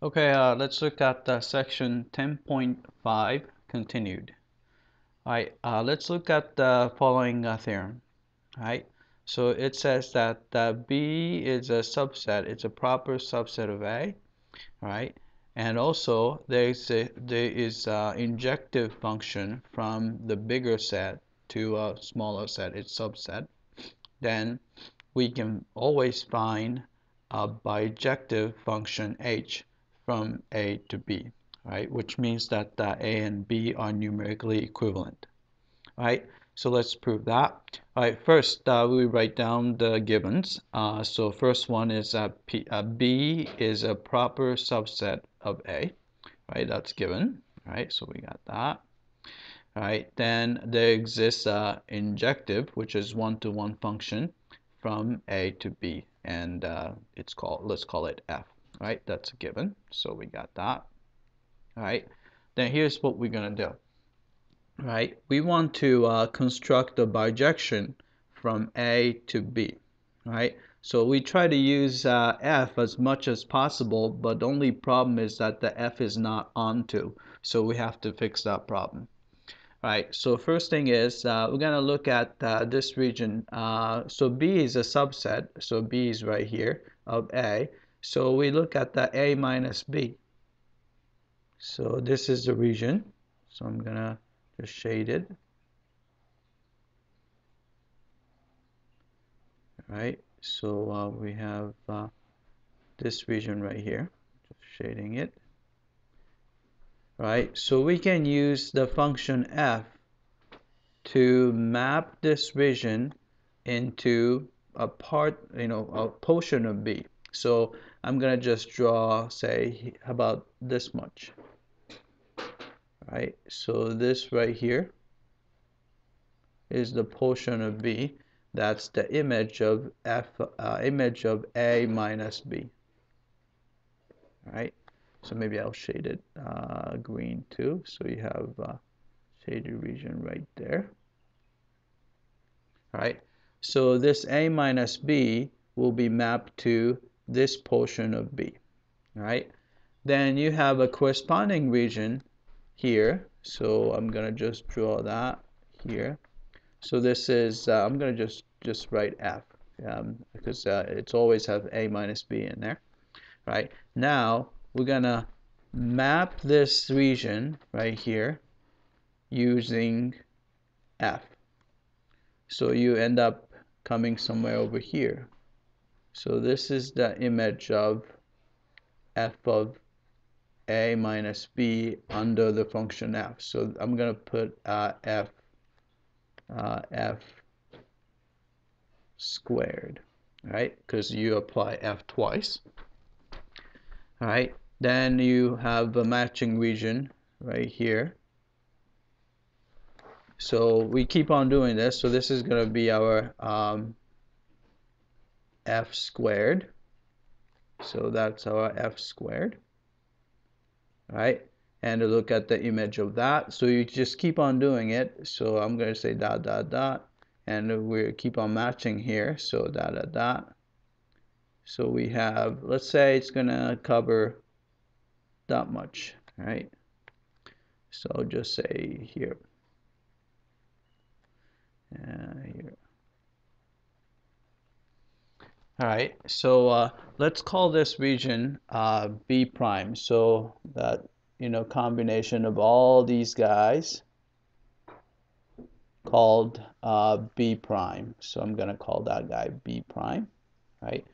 Okay, let's look at section 10.5 continued. All right, let's look at the following theorem. All right, so it says that B is a subset, it's a proper subset of A. All right, and also there is injective function from the bigger set to a smaller set, its subset. Then we can always find a bijective function h from A to B, right? Which means that A and B are numerically equivalent, right? So let's prove that. All right, first we write down the givens. So first one is B is a proper subset of A, right? That's given, right? So we got that. All right, then there exists injective, which is one-to-one function from A to B, and let's call it F. All right, that's a given, so we got that. All right, then here's what we're gonna do. All right, we want to construct a bijection from A to B. All right, so we try to use F as much as possible, but the only problem is that the F is not onto, so we have to fix that problem. Right, so first thing is we're going to look at this region. So B is a subset, so B is right here of A. So we look at the A minus B. So this is the region. So I'm going to just shade it. Right, so we have this region right here, just shading it. Right, so we can use the function f to map this region into a portion of B. So I'm gonna just draw, say, about this much. Right, so this right here is the portion of B. That's the image of image of A minus B. Right, so maybe I'll shade it green too. So you have shaded region right there. Right, so this A minus B will be mapped to this portion of B. Right, then you have a corresponding region here, so I'm gonna just draw that here. So this is I'm gonna just write F because it's always have A minus B in there. Right, now we're gonna map this region right here using F. So you end up coming somewhere over here. So this is the image of f of A minus B under the function f. So I'm going to put f squared, right? Because you apply f twice. All right, then you have a matching region right here. So we keep on doing this. So this is going to be our f squared. So that's our f squared. Right? And to look at the image of that. So you just keep on doing it. So I'm going to say dot, dot, dot. And we keep on matching here. So dot, dot, dot. So we have, let's say it's going to cover that much. Right? So I'll just say here. Here. All right, so let's call this region B prime. So that, combination of all these guys called B prime. So I'm going to call that guy B prime, right?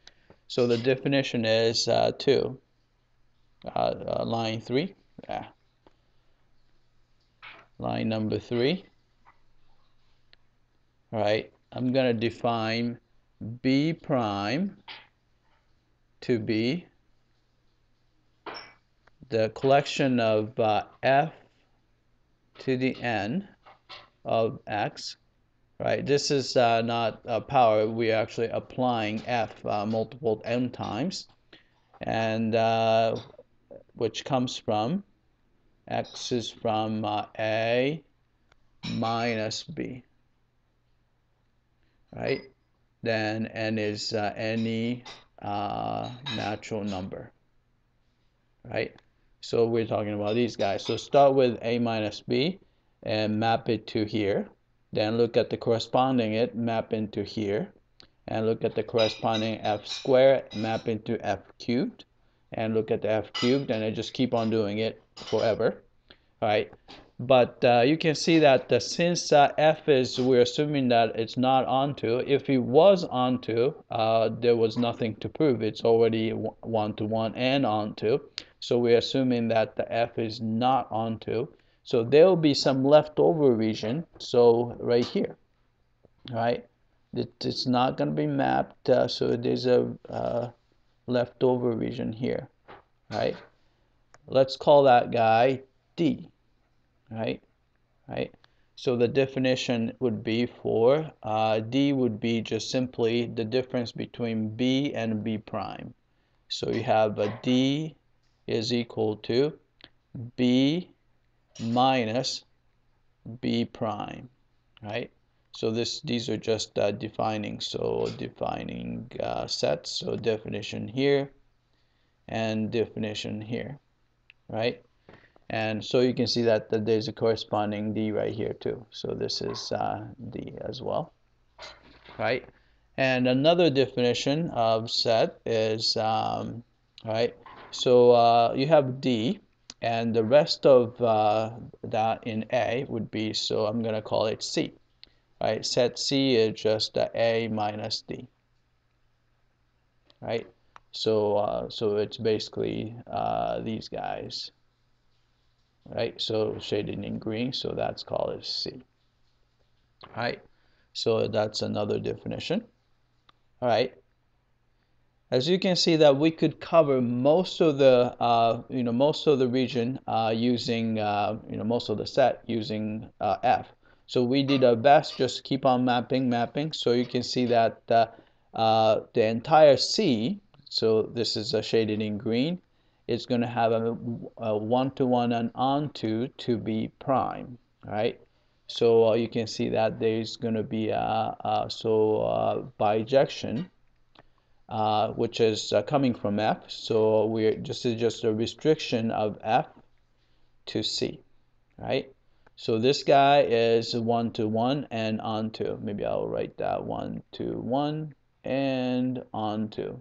So the definition is 2. Line 3. Yeah. Line number 3. All right, I'm going to define B prime to be the collection of f to the n of x, right? This is not power. We're actually applying f multiple n times, and which comes from x is from a minus b, right? Then n is any natural number, right? So we're talking about these guys. So start with a minus b and map it to here. Then look at the corresponding it, map into here. And look at the corresponding f squared, map into f cubed. And look at the f cubed, and I just keep on doing it forever. All right. But you can see that since f is, we're assuming that it's not onto. If it was onto, there was nothing to prove. It's already one-to-one and onto. So we're assuming that the f is not onto. So there will be some leftover region. So right here, right? It's not going to be mapped. So there's a leftover region here, right? Let's call that guy D. Right? So the definition would be for D would be just simply the difference between B and B prime. So you have a D is equal to B minus B prime, right? So these are just defining. So defining sets. So definition here and definition here, right? And so you can see that there's a corresponding D right here too. So this is D as well, right? And another definition of set is, right, so you have D, and the rest of that in A would be, so I'm going to call it C, right? Set C is just A minus D, right? So it's basically these guys. Right, so shaded in green, so that's called as C. All right, so that's another definition. All right, as you can see that we could cover most of the most of the region using most of the set using F. So we did our best, just keep on mapping. So you can see that the entire C, so this is shaded in green, it's going to have a one-to-one and onto to be prime, right? So you can see that there's going to be bijection, which is coming from F. So this is just a restriction of F to C, right? So this guy is one-to-one and onto. Maybe I'll write that one-to-one and onto,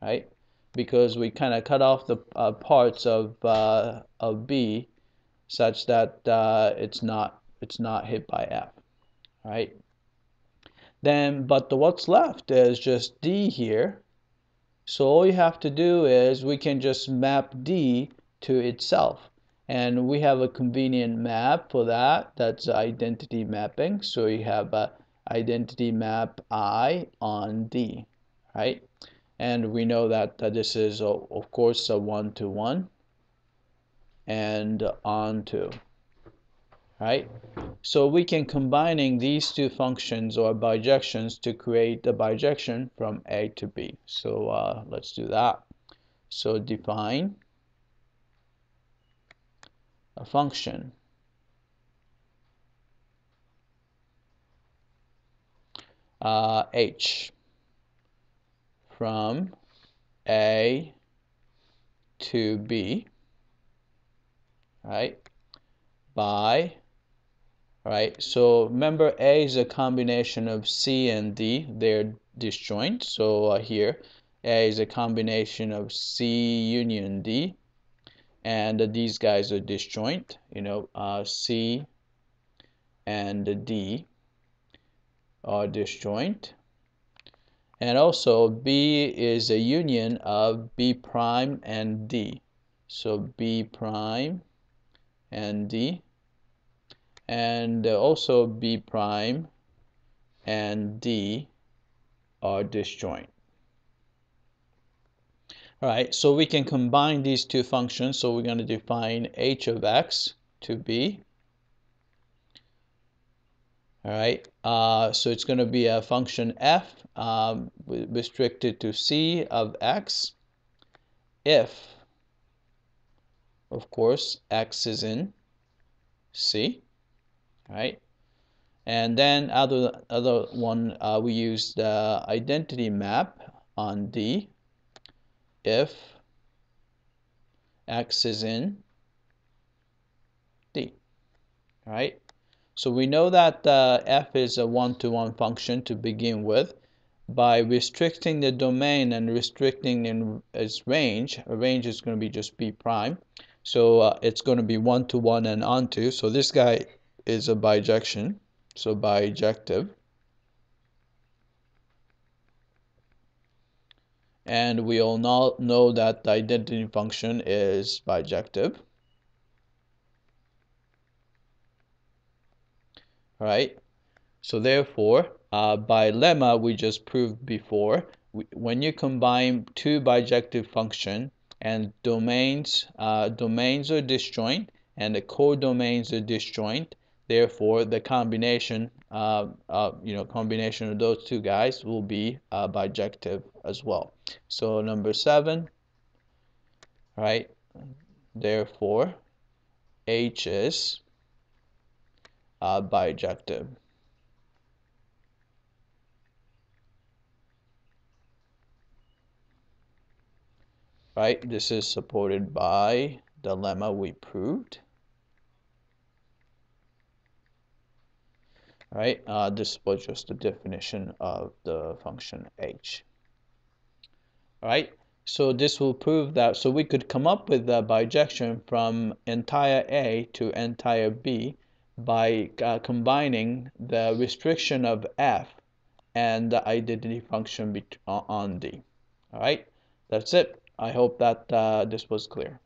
right? Because we kind of cut off the parts of B such that it's not hit by F, right? Then, but what's left is just D here. So all you have to do is we can just map D to itself. And we have a convenient map for that. That's identity mapping. So you have identity map I on D, right? And we know that this is, of course, a one-to-one and onto, right? So we can combining these two functions or bijections to create a bijection from A to B. So let's do that. So define a function H from A to B, right, by, right, so remember A is a combination of C and D, they're disjoint. So here A is a combination of C union D, and these guys are disjoint, C and D are disjoint. And also B is a union of B prime and D. So B prime and D, and also B prime and D are disjoint. All right, so we can combine these two functions. So we're going to define h of x to be, all right, so it's going to be a function f restricted to c of x if, of course, x is in c, right? And then other one, we use the identity map on D if x is in D. All right. So we know that f is a one-to-one function to begin with. By restricting the domain and restricting in its range, a range is going to be just b prime. So it's going to be one-to-one and onto. So this guy is a bijection. So bijective. And we all know that the identity function is bijective. All right. So therefore, by lemma we just proved before, when you combine two bijective function and domains are disjoint and the codomains are disjoint, therefore the combination combination of those two guys will be bijective as well. So number 7, right? Therefore, H is bijective. Right? This is supported by the lemma we proved. Right? This was just the definition of the function h. Right? So this will prove that, so we could come up with the bijection from entire A to entire B by combining the restriction of f and the identity function on D. All right? That's it. I hope that this was clear.